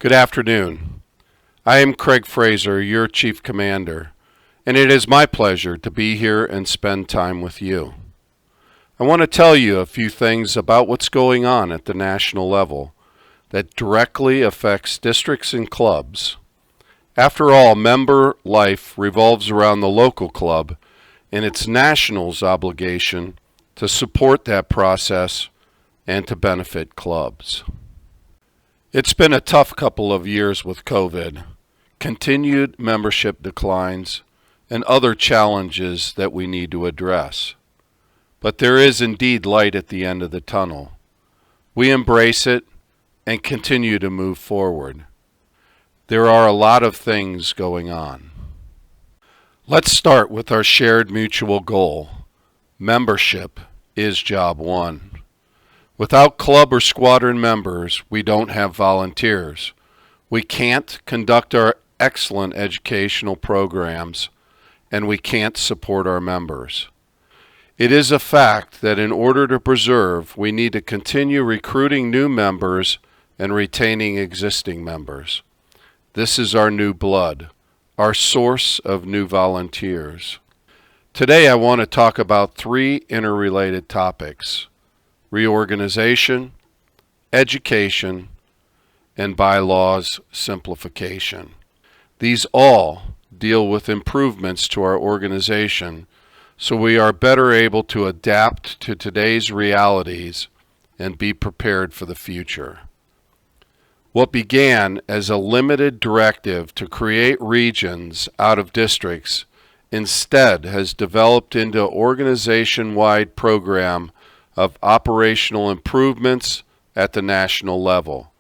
Good afternoon. I am Craig Fraser, your Chief Commander, and it is my pleasure to be here and spend time with you. I want to tell you a few things about what's going on at the national level that directly affects districts and clubs. After all, member life revolves around the local club and its national's obligation to support that process and to benefit clubs. It's been a tough couple of years with COVID, continued membership declines, and other challenges that we need to address. But there is indeed light at the end of the tunnel. We embrace it and continue to move forward. There are a lot of things going on. Let's start with our shared mutual goal. Membership is job one. Without club or squadron members, we don't have volunteers. We can't conduct our excellent educational programs, and we can't support our members. It is a fact that in order to preserve, we need to continue recruiting new members and retaining existing members. This is our new blood, our source of new volunteers. Today I want to talk about three interrelated topics: reorganization, education, and bylaws simplification. These all deal with improvements to our organization so we are better able to adapt to today's realities and be prepared for the future. What began as a limited directive to create regions out of districts instead has developed into an organization-wide program of operational improvements at the national level,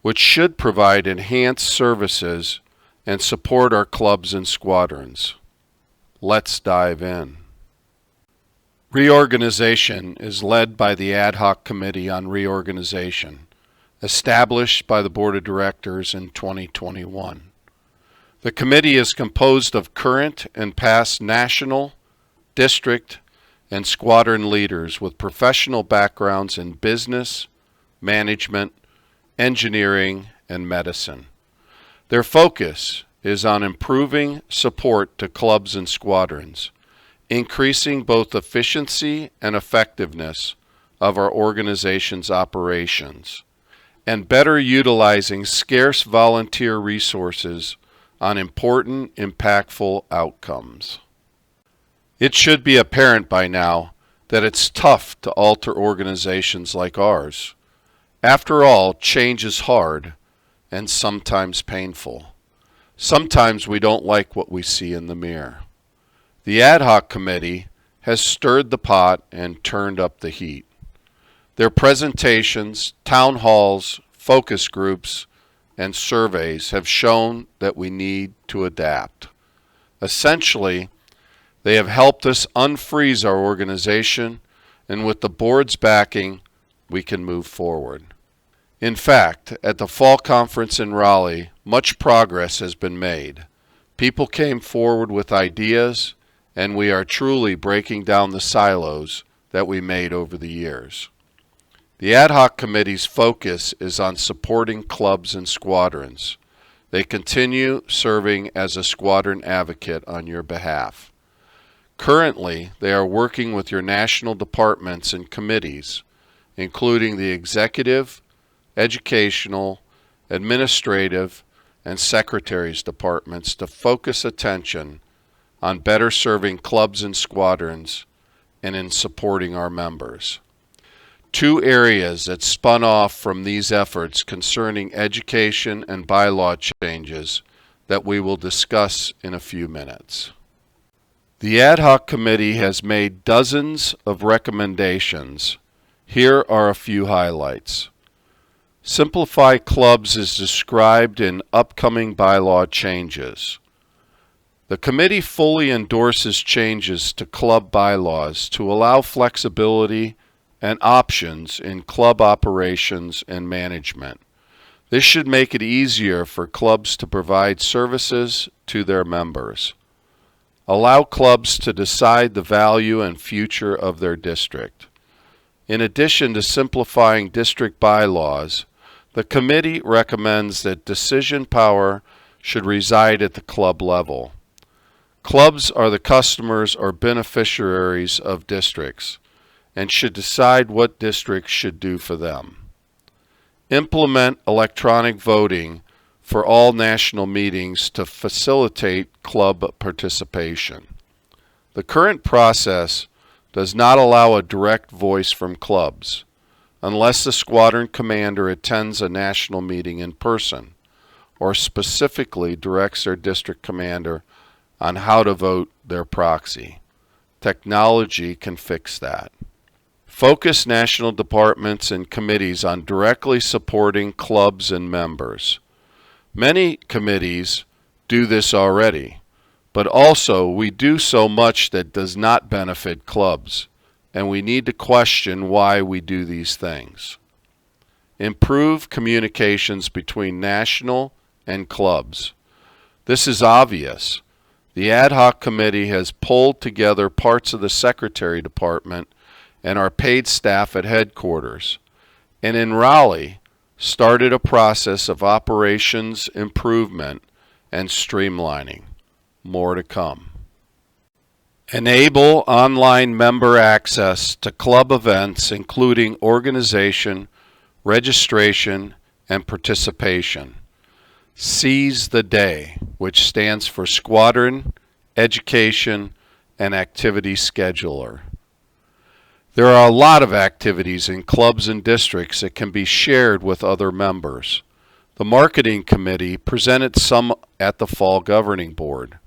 which should provide enhanced services and support our clubs and squadrons. Let's dive in. Reorganization is led by the Ad Hoc Committee on Reorganization, established by the Board of Directors in 2021. The committee is composed of current and past national, district, and squadron leaders with professional backgrounds in business, management, engineering, and medicine. Their focus is on improving support to clubs and squadrons, increasing both efficiency and effectiveness of our organization's operations, and better utilizing scarce volunteer resources on important, impactful outcomes. It should be apparent by now that it's tough to alter organizations like ours. After all, change is hard and sometimes painful. Sometimes we don't like what we see in the mirror. The Ad Hoc Committee has stirred the pot and turned up the heat. Their presentations, town halls, focus groups, and surveys have shown that we need to adapt. Essentially, they have helped us unfreeze our organization, and with the board's backing, we can move forward. In fact, at the fall conference in Raleigh, much progress has been made. People came forward with ideas, and we are truly breaking down the silos that we made over the years. The Ad Hoc Committee's focus is on supporting clubs and squadrons. They continue serving as a squadron advocate on your behalf. Currently, they are working with your national departments and committees, including the executive, educational, administrative, and secretaries departments to focus attention on better serving clubs and squadrons and in supporting our members. Two areas that spun off from these efforts concerning education and bylaw changes that we will discuss in a few minutes. The Ad Hoc Committee has made dozens of recommendations. Here are a few highlights. Simplify clubs is described in upcoming bylaw changes. The committee fully endorses changes to club bylaws to allow flexibility and options in club operations and management. This should make it easier for clubs to provide services to their members. Allow clubs to decide the value and future of their district. In addition to simplifying district bylaws, The committee recommends that decision power should reside at the club level. Clubs are the customers or beneficiaries of districts and should decide what districts should do for them. Implement electronic voting for all national meetings to facilitate club participation. The current process does not allow a direct voice from clubs unless the squadron commander attends a national meeting in person or specifically directs their district commander on how to vote their proxy. Technology can fix that. Focus national departments and committees on directly supporting clubs and members. Many committees do this already, but also we do so much that does not benefit clubs, and we need to question why we do these things. Improve communications between national and clubs. This is obvious. The ad hoc committee has pulled together parts of the secretary department and our paid staff at headquarters, and in Raleigh started a process of operations improvement and streamlining. More to come. Enable online member access to club events including organization, registration, and participation. Seize the Day, which stands for Squadron, Education, and Activity Scheduler. There are a lot of activities in clubs and districts that can be shared with other members. The Marketing Committee presented some at the Fall Governing Board.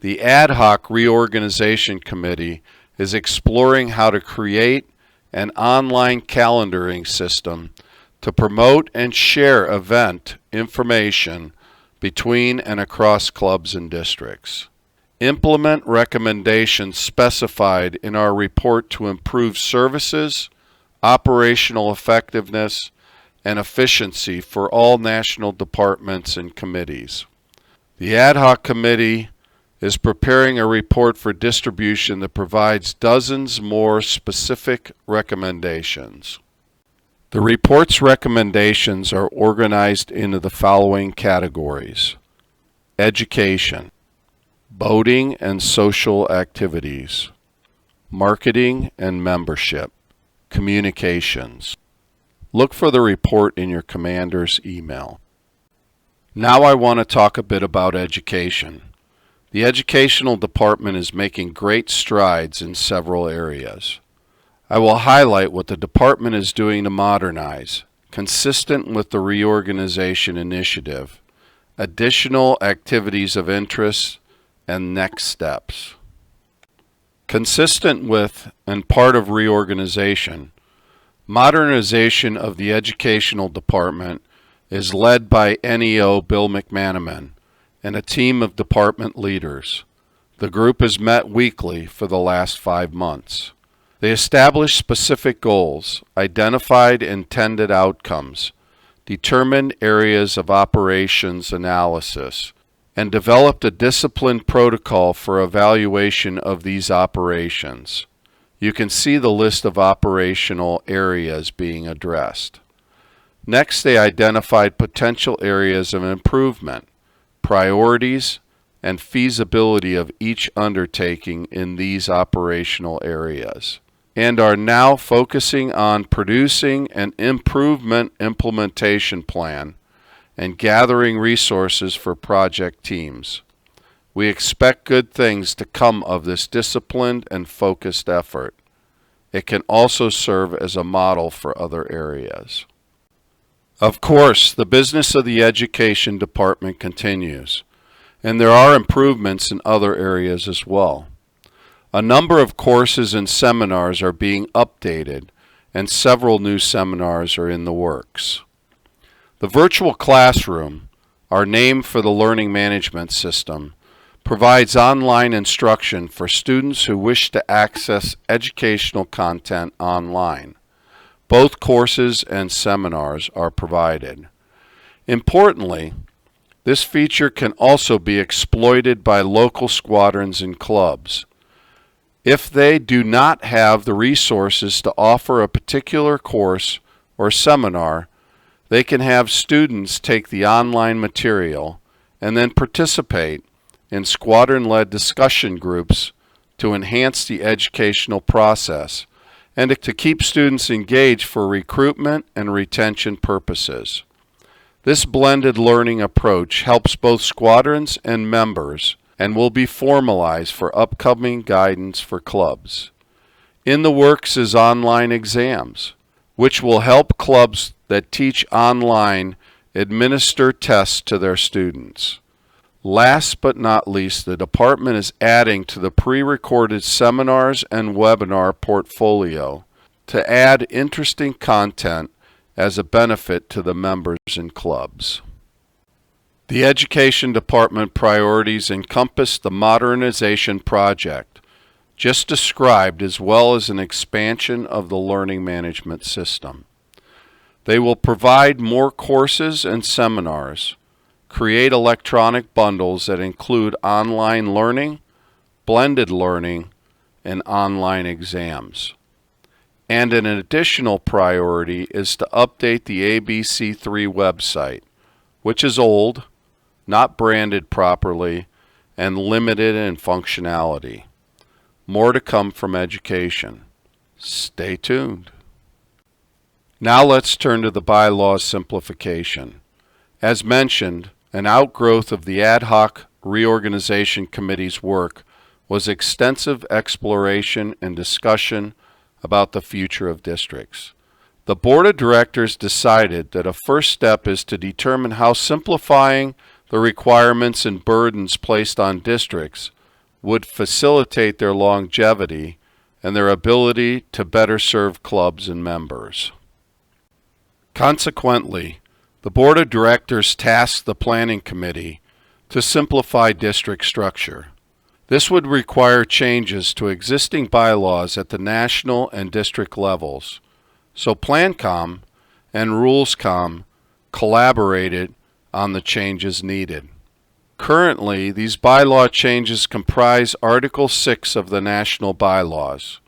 The Ad Hoc Reorganization Committee is exploring how to create an online calendaring system to promote and share event information between and across clubs and districts. Implement recommendations specified in our report to improve services, operational effectiveness, and efficiency for all national departments and committees. The Ad Hoc Committee is preparing a report for distribution that provides dozens more specific recommendations. The report's recommendations are organized into the following categories: education, boating and social activities, marketing and membership, communications. Look for the report in your commander's email. Now I want to talk a bit about education. The educational department is making great strides in several areas. I will highlight what the department is doing to modernize, consistent with the reorganization initiative, additional activities of interest, and next steps. Consistent with and part of reorganization, modernization of the educational department is led by NEO Bill McManaman and a team of department leaders. The group has met weekly for the last 5 months. They established specific goals, identified intended outcomes, determined areas of operations analysis, and developed a disciplined protocol for evaluation of these operations. You can see the list of operational areas being addressed. Next, they identified potential areas of improvement, priorities, and feasibility of each undertaking in these operational areas, and are now focusing on producing an improvement implementation plan and gathering resources for project teams. We expect good things to come of this disciplined and focused effort. It can also serve as a model for other areas. Of course, the business of the education department continues, and there are improvements in other areas as well. A number of courses and seminars are being updated, and several new seminars are in the works. The virtual classroom, our name for the learning management system, provides online instruction for students who wish to access educational content online. Both courses and seminars are provided. Importantly, this feature can also be exploited by local squadrons and clubs. If they do not have the resources to offer a particular course or seminar, They can have students take the online material and then participate in squadron-led discussion groups to enhance the educational process and to keep students engaged for recruitment and retention purposes. This blended learning approach helps both squadrons and members and will be formalized for upcoming guidance for clubs. In the works is online exams, which will help clubs that teach online administer tests to their students. Last but not least, the department is adding to the pre-recorded seminars and webinar portfolio to add interesting content as a benefit to the members and clubs. The Education Department priorities encompass the modernization project just described, as well as an expansion of the learning management system. They will provide more courses and seminars, create electronic bundles that include online learning, blended learning, and online exams. And an additional priority is to update the ABC3 website, which is old, not branded properly, and limited in functionality. More to come from education. Stay tuned. Now let's turn to the bylaws simplification. As mentioned, an outgrowth of the Ad Hoc Reorganization Committee's work was extensive exploration and discussion about the future of districts. The Board of Directors decided that a first step is to determine how simplifying the requirements and burdens placed on districts would facilitate their longevity and their ability to better serve clubs and members. Consequently, the Board of Directors tasked the Planning Committee to simplify district structure. This would require changes to existing bylaws at the national and district levels, so PlanCom and RulesCom collaborated on the changes needed. Currently, these bylaw changes comprise Article 6 of the national bylaws,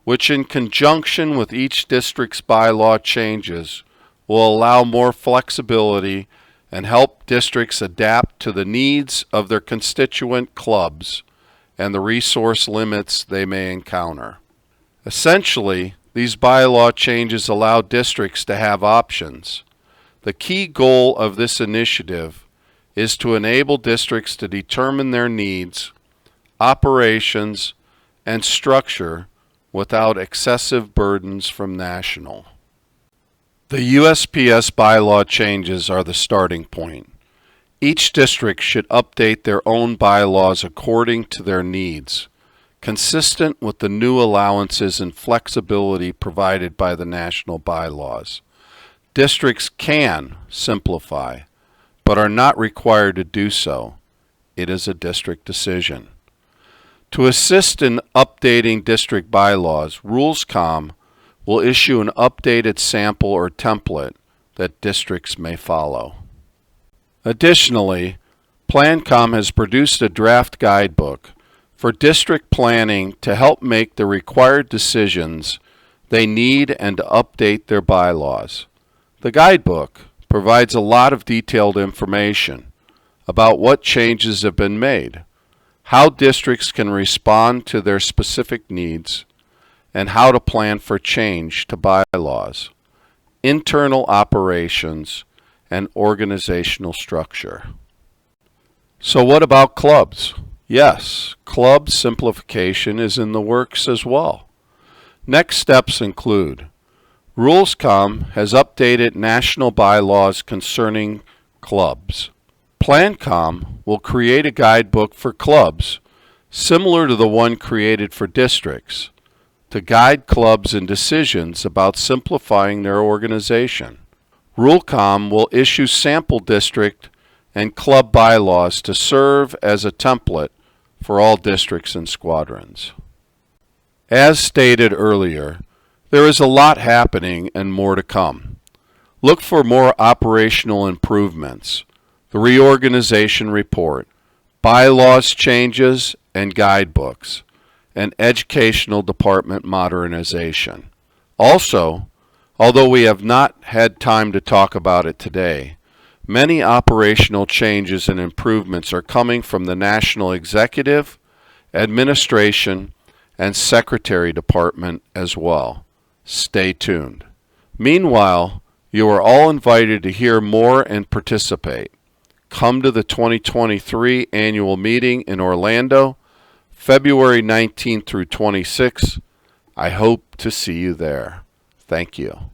which in conjunction with each district's bylaw changes will allow more flexibility and help districts adapt to the needs of their constituent clubs and the resource limits they may encounter. Essentially, these bylaw changes allow districts to have options. The key goal of this initiative is to enable districts to determine their needs, operations, and structure without excessive burdens from national. The USPS bylaw changes are the starting point. Each district should update their own bylaws according to their needs, consistent with the new allowances and flexibility provided by the national bylaws. Districts can simplify, but are not required to do so. It is a district decision. To assist in updating district bylaws, RulesCom will issue an updated sample or template that districts may follow. Additionally, PlanCom has produced a draft guidebook for district planning to help make the required decisions they need and to update their bylaws. The guidebook provides a lot of detailed information about what changes have been made, how districts can respond to their specific needs, and how to plan for change to bylaws, internal operations, and organizational structure. So what about clubs? Yes, club simplification is in the works as well. Next steps include RulesCom has updated national bylaws concerning clubs. PlanCom will create a guidebook for clubs similar to the one created for districts to guide clubs in decisions about simplifying their organization. RulesCom will issue sample district and club bylaws to serve as a template for all districts and squadrons. As stated earlier, there is a lot happening and more to come. Look for more operational improvements, the reorganization report, bylaws changes and guidebooks, and educational department modernization. Also, Although we have not had time to talk about it today, many operational changes and improvements are coming from the National Executive, Administration, and Secretary Department as well. Stay tuned. Meanwhile, you are all invited to hear more and participate. Come to the 2023 annual meeting in Orlando, February 19th through 26th. I hope to see you there. Thank you.